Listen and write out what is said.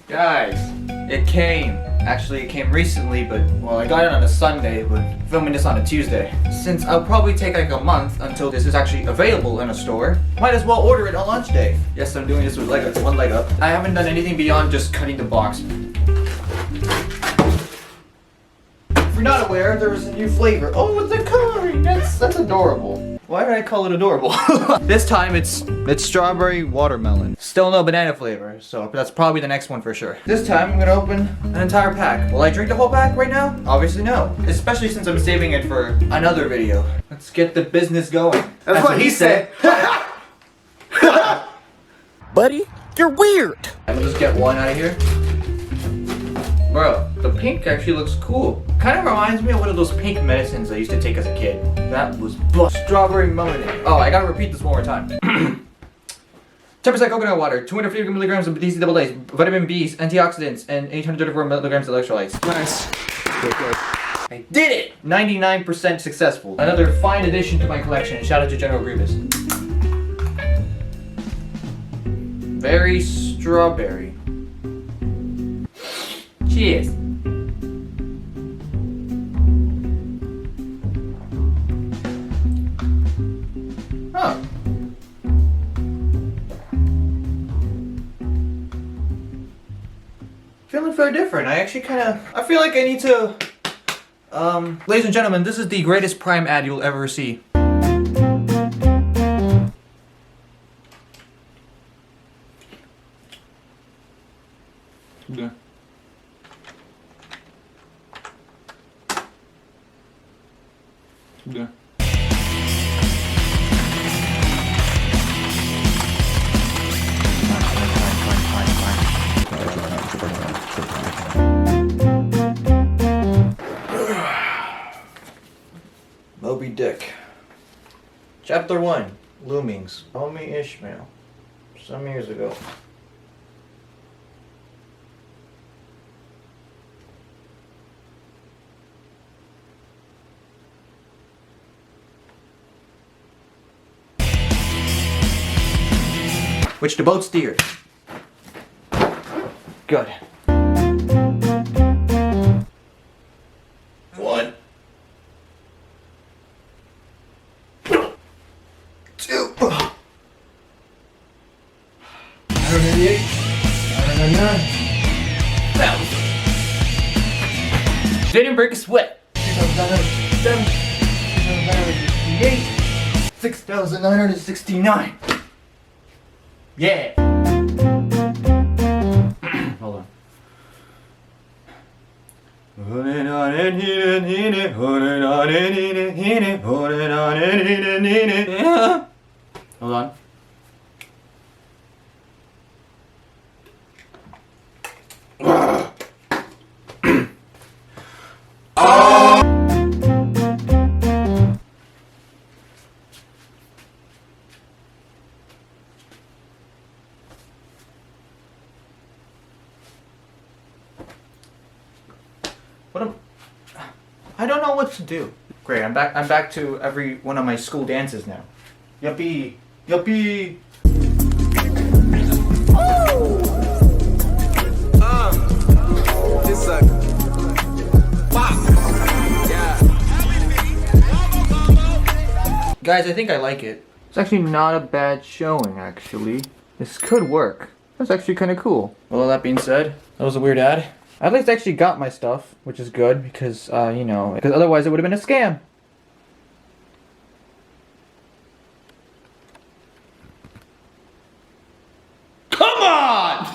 Guys, it came. Actually, it came recently, but, well, I got it on a Sunday, but filming this on a Tuesday. Since I'll probably take like a month until this is actually available in a store, might as well order it on launch day. Yes, I'm doing this with Legos, one leg up. I haven't done anything beyond just cutting the box. If you're not aware, there is a new flavor. Oh, with the coloring! That's adorable. Why did I call it adorable? This time it's strawberry watermelon. Still no banana flavor, so that's probably the next one for sure. This time I'm gonna open an entire pack. Will I drink the whole pack right now? Obviously no. Especially since I'm saving it for another video. Let's get the business going. That's what he said. Buddy, you're weird. I'll just get one out of here. Bro, the pink actually looks cool. Kind of reminds me of one of those pink medicines I used to take as a kid. That was strawberry melon. Oh, I gotta repeat this one more time. 10% coconut water, 250 milligrams of DCAA, vitamin B's, antioxidants, and 834 milligrams of electrolytes. Nice. Good. I did it! 99% successful. Another fine addition to my collection. Shout out to General Grievous. Very strawberry. Cheers. Huh. Feeling very different. I actually I feel like I need to, ladies and gentlemen, this is the greatest Prime ad you'll ever see. Yeah. Yeah. Moby Dick. Chapter 1. Loomings. Omi Ishmael. Some years ago. Which the boat steered. Good. 1, 2, 188, 199, 1,000. Didn't break a sweat. 6,907, 6,968, 6,969. Yeah. Hold on. Hold on. I don't know what to do. Great, I'm back to every one of my school dances now. Yuppie! Yuppie! It's a yeah. Guys, I think I like it. It's actually not a bad showing, actually. This could work. That's actually kind of cool. Well, that being said, that was a weird ad. I at least actually got my stuff, which is good because, you know, because otherwise it would have been a scam. Come on!